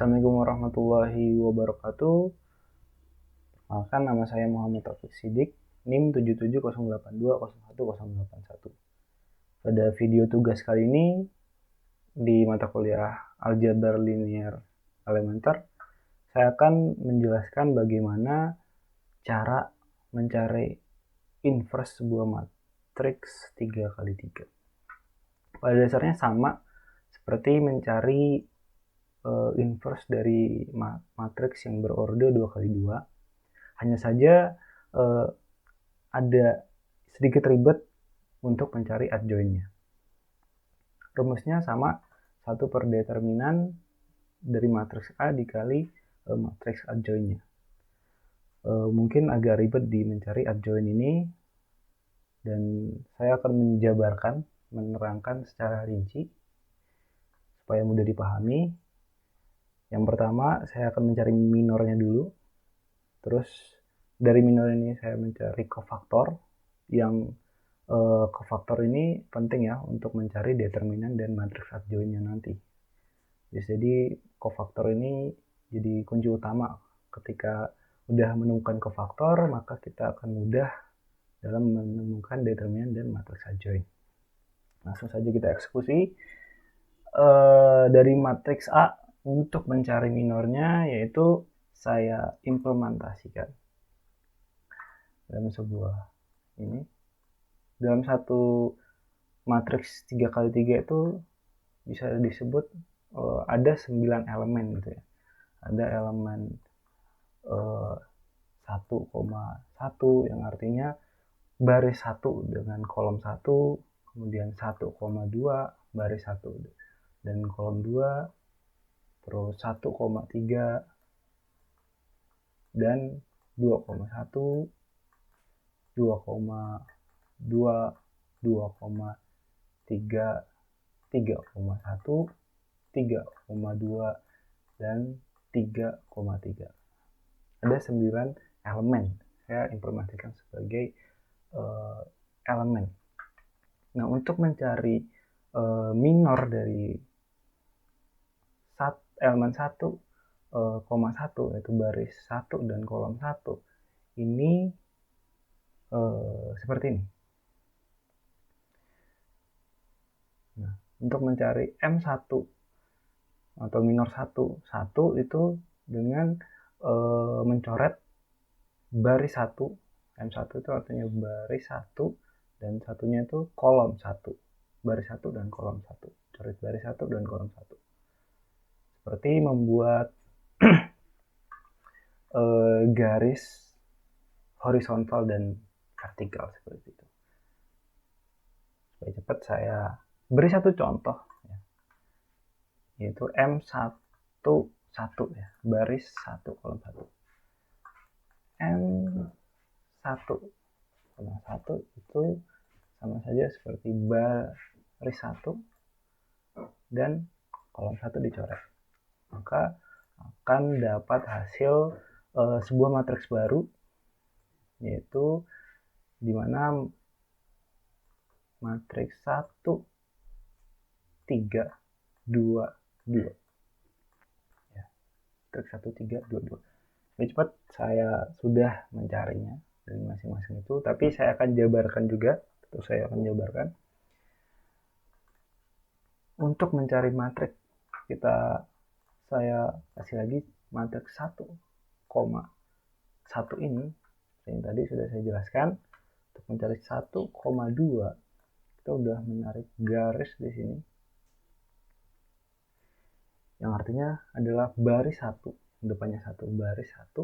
Assalamualaikum warahmatullahi wabarakatuh. Perkenalkan, nama saya Muhammad Taufik Sidik, NIM 7708201081. Pada video tugas kali ini di mata kuliah Aljabar Linear Elementer, saya akan menjelaskan bagaimana cara mencari inverse sebuah matriks 3x3. Pada dasarnya sama seperti mencari inverse dari matriks yang berorde 2x2. Hanya saja ada sedikit ribet untuk mencari adjointnya. Rumusnya sama, 1 per determinan dari matriks A dikali matriks adjointnya. Mungkin agak ribet di mencari adjoint ini, dan saya akan menjabarkan, menerangkan secara rinci supaya mudah dipahami. Yang pertama, saya akan mencari minornya dulu. Terus dari minor ini saya mencari kofaktor. Yang kofaktor ini penting ya untuk mencari determinan dan matriks adjointnya nanti. Jadi kofaktor ini jadi kunci utama. Ketika udah menemukan kofaktor, maka kita akan mudah dalam menemukan determinan dan matriks adjoint. Langsung saja kita eksekusi. Dari matriks A, untuk mencari minornya, yaitu saya implementasikan dalam sebuah ini. Dalam satu matriks 3x3 itu bisa disebut ada 9 elemen gitu ya. Ada elemen 1,1 yang artinya baris 1 dengan kolom 1, kemudian 1,2 baris 1 dan kolom 2, terus 1,3 dan 2,1, 2,2, 2,3, 3,1, 3,2 dan 3,3. Ada 9 elemen. Saya informasikan sebagai elemen. Nah, untuk mencari minor dari elemen 1,1 yaitu baris 1 dan kolom 1 ini seperti ini. Nah, untuk mencari M1 atau minor 1 itu dengan mencoret baris 1. M1 itu artinya baris 1 dan satunya itu kolom 1. Baris 1 dan kolom 1. Coret baris 1 dan kolom 1. Seperti membuat garis horizontal dan vertikal seperti itu. Supaya cepat saya beri satu contoh ya, yaitu M1 ya, baris 1 kolom 1. M1 kolom 1 itu sama saja seperti baris 1 dan kolom 1 dicoret. Maka akan dapat hasil sebuah matriks baru, yaitu dimana matriks 1, 3, 2, 2 ya, matriks 1, 3, 2, 2. Lebih cepat saya sudah mencarinya dari masing-masing itu, tapi saya akan jabarkan juga, atau saya akan jabarkan. Untuk mencari matriks, saya kasih lagi matriks 1,1 ini yang tadi sudah saya jelaskan. Untuk mencari 1,2 kita udah menarik garis di sini yang artinya adalah baris 1, depannya 1, baris 1.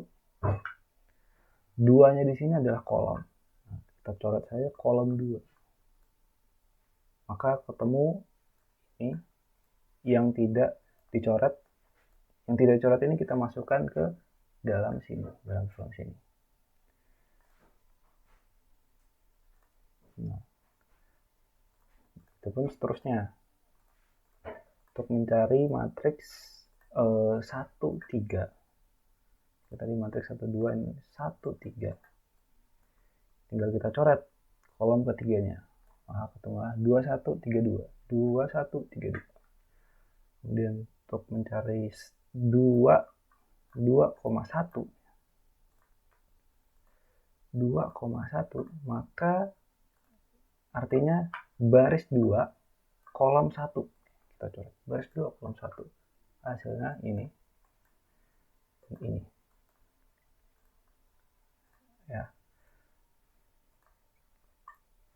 2-nya di sini adalah kolom. Nah, kita coret saja kolom 2. Maka ketemu ini yang tidak dicoret. Yang tidak dicoret ini kita masukkan ke dalam sini, dalam kolom sini. Nah, itu pun seterusnya. Untuk mencari matriks 1, 3. Tadi matriks 1, 2 ini 1, 3. Tinggal kita coret kolom ketiganya. Maka ketemulah 2, 1, 3, 2. 2, 1, 3, 2. Kemudian untuk mencari 2,1, maka artinya baris 2 kolom 1. Kita coret baris 2 kolom 1. Hasilnya ini. Ya.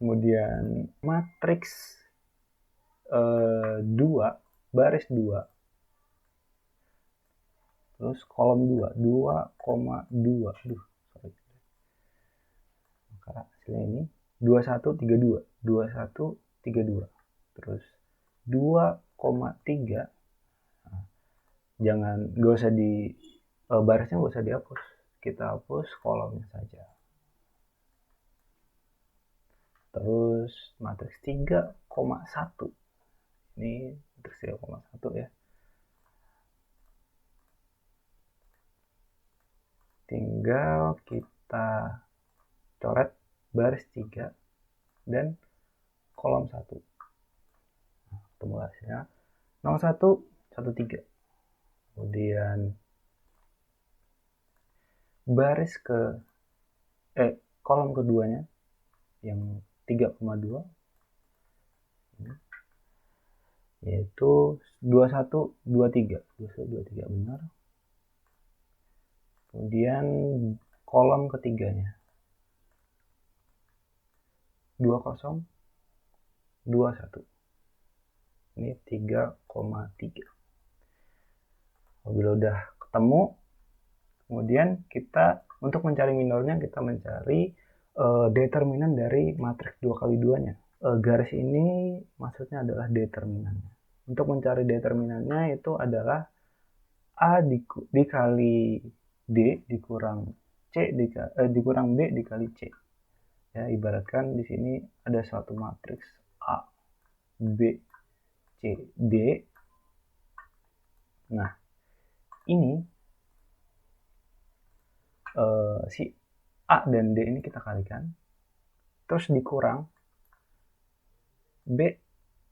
Kemudian matriks 2 baris 2 terus kolom 2,2. Aduh, sorry. Maka hasilnya ini 2132. Terus 2,3. Nah, gak usah di barisnya gak usah dihapus. Kita hapus kolomnya saja. Terus matriks 3,1. Ini matriks 3,1 ya. Tinggal kita coret baris 3 dan kolom 1. Nah, ketemu hasilnya 0113. Kemudian baris kolom keduanya yang 3,2 yaitu 2123 benar. Kemudian kolom ketiganya 2021. Ini 3,3. Apabila udah ketemu, kemudian kita untuk mencari minornya kita mencari determinan dari matriks 2x2-nya. Garis ini maksudnya adalah determinannya. Untuk mencari determinannya itu adalah A dikali D dikurang dikurang B dikali C. Ya, ibaratkan di sini ada suatu matriks A, B, C, D. Nah, ini si A dan D ini kita kalikan, terus dikurang B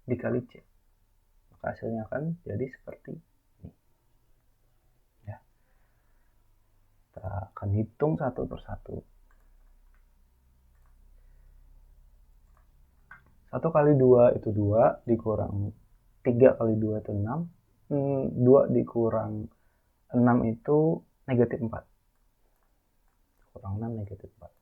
dikali C. Maka hasilnya akan jadi seperti ini. Ya. Kita akan hitung satu persatu. 1 kali 2 itu 2, dikurang 3 kali 2 itu 6. 2 dikurang 6 itu negatif 4. Kurang 6 negatif 4.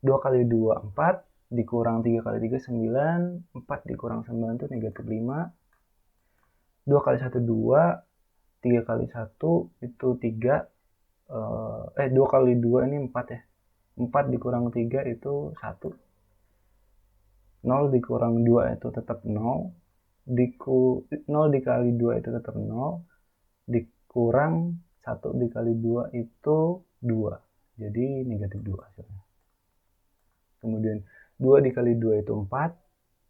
2 kali 2 4, dikurang 3 kali 3 9, 4 dikurang 9 itu negatif 5. 2 kali 1 2, 3 kali 1 itu 3. 2 kali 2 ini 4 ya. 4 dikurang 3 itu 1. 0 dikurang 2 itu tetap 0. 0 dikali 2 itu tetap 0. Dikurang 1 dikali 2 itu 2. Jadi negatif 2 hasilnya. Kemudian 2 dikali 2 itu 4.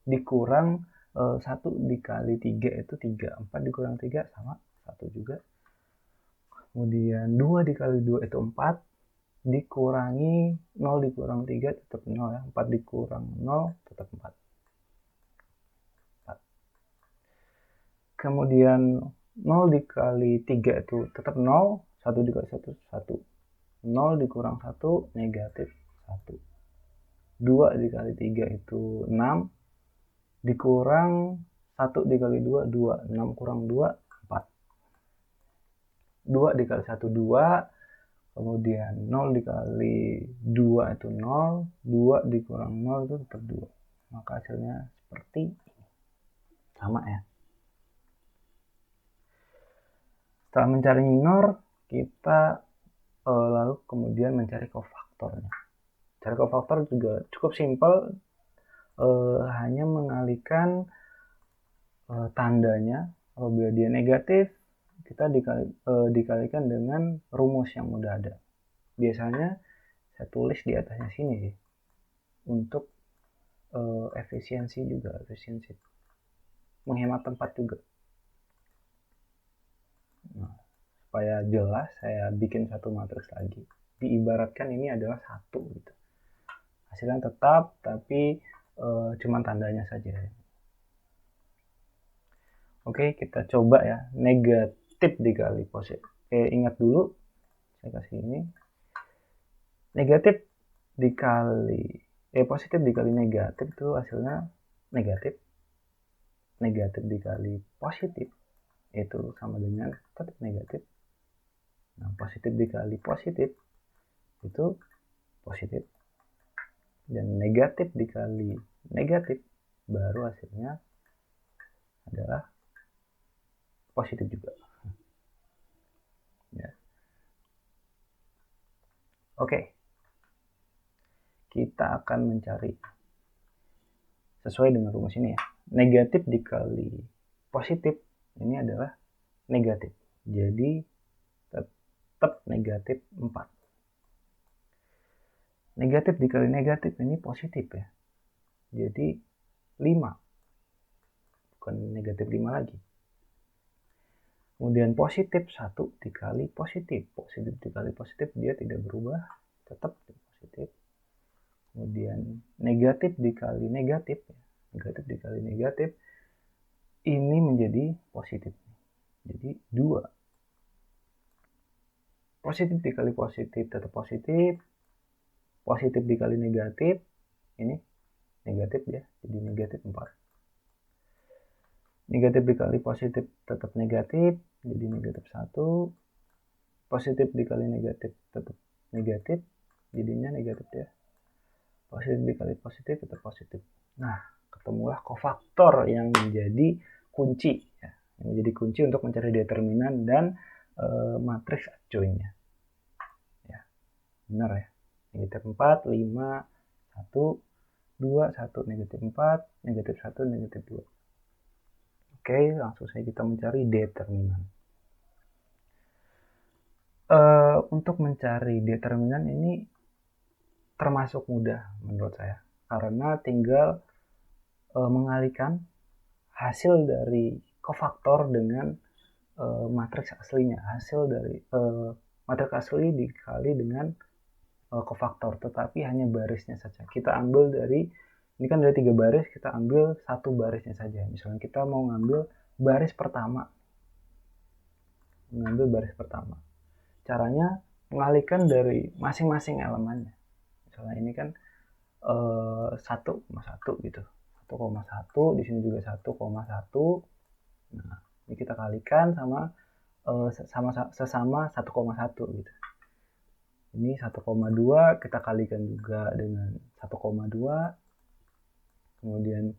Dikurang 1 dikali 3 itu 3. 4 dikurang 3 sama 1 juga. Kemudian 2 dikali 2 itu 4. Dikurangi 0 dikurang 3 tetap 0 ya. 4 dikurang 0 tetap 4. Kemudian 0 dikali 3 itu tetap 0. 1 dikali 1 1. 0 dikurang 1 negatif 1. 2 dikali 3 itu 6. Dikurang 1 dikali 2 2. 6 kurang 2 4. 2 dikali 1 2. Kemudian 0 dikali 2 itu 0. 2 dikurang 0 itu tetap 2. Maka hasilnya seperti ini. Sama ya. Setelah mencari minor, kita lalu kemudian mencari kofaktornya. Cari kofaktor juga cukup simpel. Hanya mengalihkan tandanya. Apabila dia negatif, kita dikalikan dengan rumus yang udah ada. Biasanya saya tulis di atasnya sini sih, untuk efisiensi menghemat tempat juga. Nah, supaya jelas saya bikin satu matriks lagi. Diibaratkan ini adalah 1 gitu. Hasilnya tetap, tapi cuman tandanya saja. Oke, kita coba ya. positif dikali positif. Ingat dulu, saya kasih ini. Negatif dikali, positif dikali negatif itu hasilnya negatif. Negatif dikali positif itu sama dengan tetap negatif. Nah, positif dikali positif itu positif. Dan negatif dikali negatif baru hasilnya adalah positif juga. Ya. Oke. Kita akan mencari sesuai dengan rumus ini ya. Negatif dikali positif ini adalah negatif. Jadi tetap negatif 4. Negatif dikali negatif ini positif ya. Jadi 5. Bukan negatif 5 lagi. Kemudian positif 1 dikali positif. Positif dikali positif dia tidak berubah. Tetap positif. Kemudian negatif dikali negatif. Negatif dikali negatif. Ini menjadi positif. Jadi 2. Positif dikali positif tetap positif. Positif dikali negatif. Ini negatif ya. Jadi negatif 4. Negatif dikali positif tetap negatif. Jadi negatif 1. Positif dikali negatif tetap negatif. Jadinya negatif ya. Positif dikali positif tetap positif. Nah, ketemulah kofaktor yang menjadi kunci ya. Yang menjadi kunci untuk mencari determinan dan matriks adjoinnya. Ya. Benar ya. Negatif 4, 5, 1, 2, 1, negatif 4, negatif 1, negatif 2. Oke, langsung saja kita mencari determinan. Untuk mencari determinan ini termasuk mudah menurut saya. Karena tinggal mengalihkan hasil dari kofaktor dengan matriks aslinya. Hasil dari matriks asli dikali dengan kofaktor, tetapi hanya barisnya saja. Kita ambil dari, ini kan ada 3 baris, kita ambil 1 barisnya saja. Misalnya kita mau ngambil baris pertama. Mengambil baris pertama. Caranya mengalihkan dari masing-masing elemennya. Misalnya ini kan 1,1 gitu. 1,1, di sini juga 1,1. Nah, ini kita kalikan sama sesama 1,1 gitu. Ini 1,2 kita kalikan juga dengan 1,2. Kemudian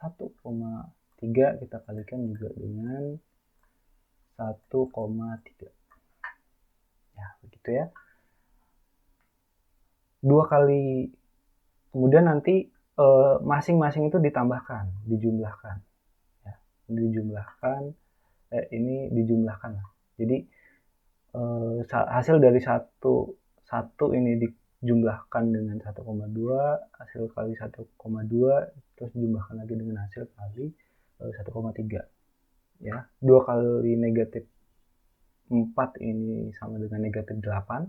1,3 kita kalikan juga dengan 1,3. Ya, begitu ya. 2 kali, kemudian nanti masing-masing itu ditambahkan, dijumlahkan. Ya, dijumlahkan, ini dijumlahkan. Jadi hasil dari satu ini dijumlahkan dengan 1,2, hasil kali 1,2, terus dijumlahkan lagi dengan hasil kali 1,3. Ya, 2 kali negatif 4 ini sama dengan negatif 8,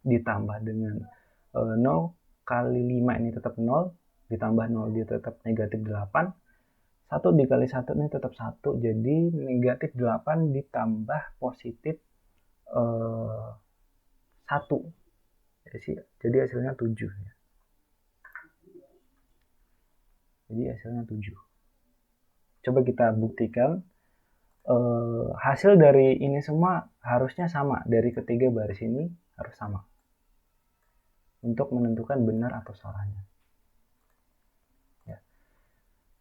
ditambah dengan 0 kali 5 ini tetap 0, ditambah 0 dia tetap negatif 8. 1 dikali 1 ini tetap 1, jadi negatif 8 ditambah positif 1. Jadi hasilnya 7 ya. Jadi hasilnya 7. Coba kita buktikan. Hasil dari ini semua harusnya sama. Dari ketiga baris ini harus sama. Untuk menentukan benar atau salahnya. Ya.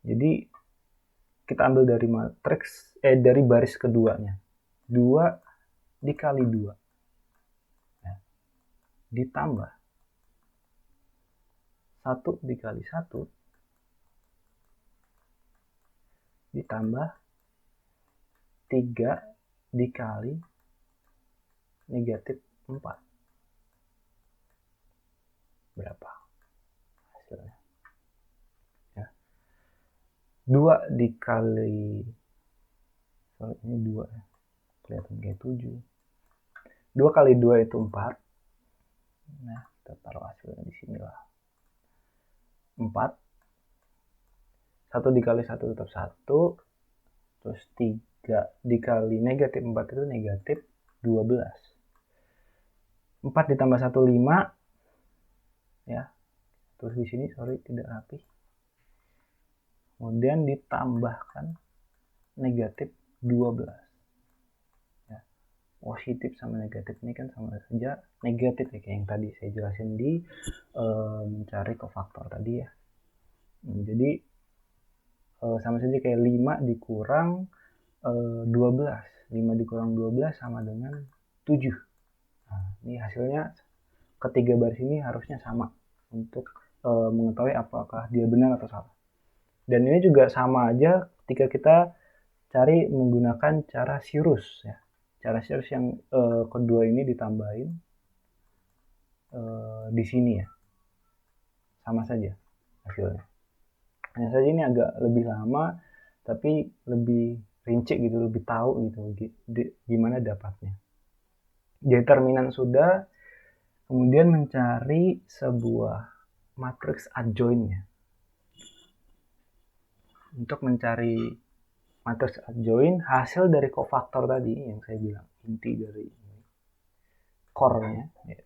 Jadi kita ambil dari matriks, dari baris keduanya. 2 dikali 2. Ya. Ditambah 1 dikali 1. Ditambah 3 dikali negatif 4. Berapa hasilnya? Ya. 2 dikali, soal ini 2 ya. Kelihatan kayak 7. 2 kali 2 itu 4. Nah, kita taruh hasilnya di sinilah. 4. 1 dikali 1 tetap 1. Terus dikali negatif 4 itu negatif 12. 4 ditambah 1, 5. Ya. Terus di sini, sorry, tidak rapi. Kemudian ditambahkan negatif 12. Ya. Positif sama negatif ini kan sama saja negatif ya, kayak yang tadi saya jelasin di mencari kofaktor tadi ya. Jadi sama saja kayak 5 dikurang 12. 5 dikurang 12 sama dengan 7. Nah, ini hasilnya ketiga baris ini harusnya sama untuk mengetahui apakah dia benar atau salah. Dan ini juga sama aja ketika kita cari menggunakan cara Sirus ya. Cara Sirus yang kedua ini ditambahin di sini ya. Sama saja hasilnya. Hanya saja ini agak lebih lama tapi lebih rinci gitu, lebih tahu gitu gimana dapatnya. Determinan sudah, kemudian mencari sebuah matriks adjoinnya. Untuk mencari matriks adjoin, hasil dari kofaktor tadi yang saya bilang inti dari core-nya, ya.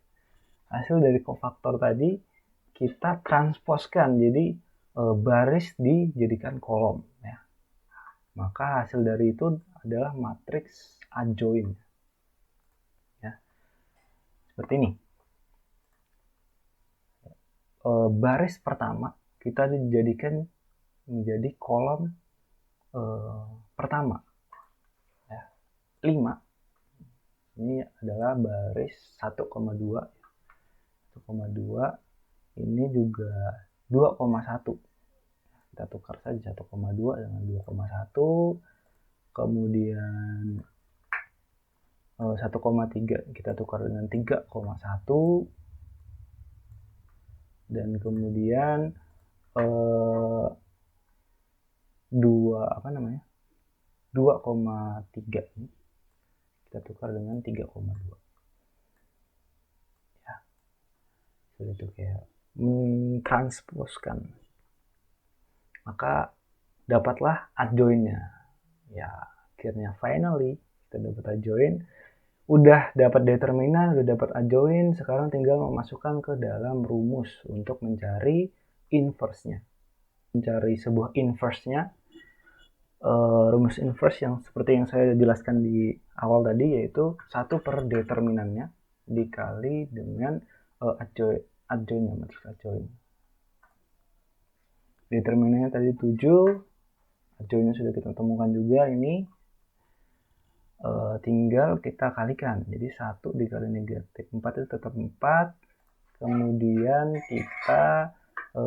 Hasil dari kofaktor tadi kita transposkan jadi baris dijadikan kolom ya. Maka hasil dari itu adalah matriks adjoin ya. Seperti ini. Baris pertama kita dijadikan menjadi kolom pertama ya. 5 ini adalah baris 1,2. 1,2 ini juga 2,1. Kita tukar saja 1,2 dengan 2,1. Kemudian 1,3 kita tukar dengan 3,1. Dan kemudian 2,3 ini kita tukar dengan 3,2 ya. Jadi itu kayak mentransposkan, maka dapatlah adjoinnya ya. Akhirnya finally kita dapat adjoin, udah dapat determinan, udah dapat adjoin. Sekarang tinggal memasukkan ke dalam rumus untuk mencari inverse-nya, mencari sebuah inverse-nya. Rumus inverse yang seperti yang saya jelaskan di awal tadi, yaitu 1 per determinannya dikali dengan adjoinnya, matriks adjoin. Determinannya tadi 7, adjoinnya sudah kita temukan juga ini. Tinggal kita kalikan, jadi 1 dikali negatif 4 itu tetap 4. Kemudian kita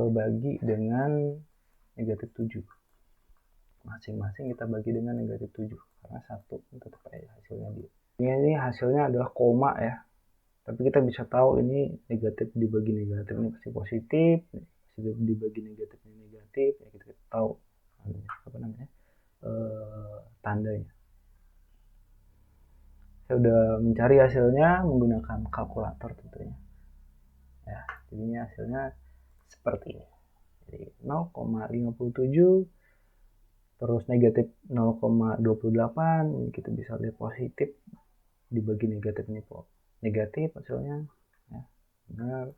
bagi dengan negatif 7. Masing-masing kita bagi dengan negatif 7 karena 1 tetap aja hasilnya dia. Ini hasilnya adalah koma ya, tapi kita bisa tahu ini negatif dibagi negatif ini pasti positif, positif dibagi negatif ini negatif ya. Kita tahu apa namanya tandanya. Saya udah mencari hasilnya menggunakan kalkulator tentunya ya. Jadinya hasilnya seperti ini. Jadi 0,57 terus negatif 0,28. Kita bisa lihat positif dibagi negatif ini negatif hasilnya ya. Benar.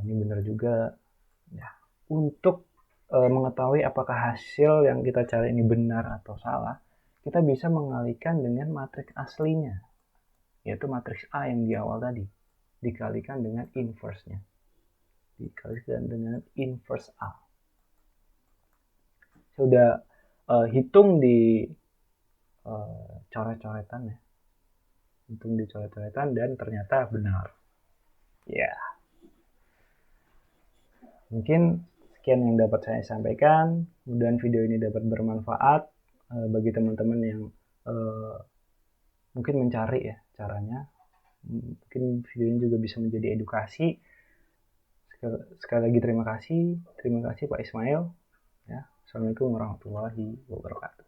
Ini benar juga ya. Untuk mengetahui apakah hasil yang kita cari ini benar atau salah, kita bisa mengalihkan dengan matriks aslinya, yaitu matriks A yang di awal tadi dikalikan dengan inverse-nya, dikalikan dengan inverse A. Sudah hitung di coret-coretan ya, hitung di coret-coretan dan ternyata benar ya. Mungkin sekian yang dapat saya sampaikan. Mudah-mudahan video ini dapat bermanfaat bagi teman-teman yang mungkin mencari ya caranya. Mungkin video ini juga bisa menjadi edukasi. Sekali lagi terima kasih Pak Ismail ya. Assalamualaikum warahmatullahi wabarakatuh.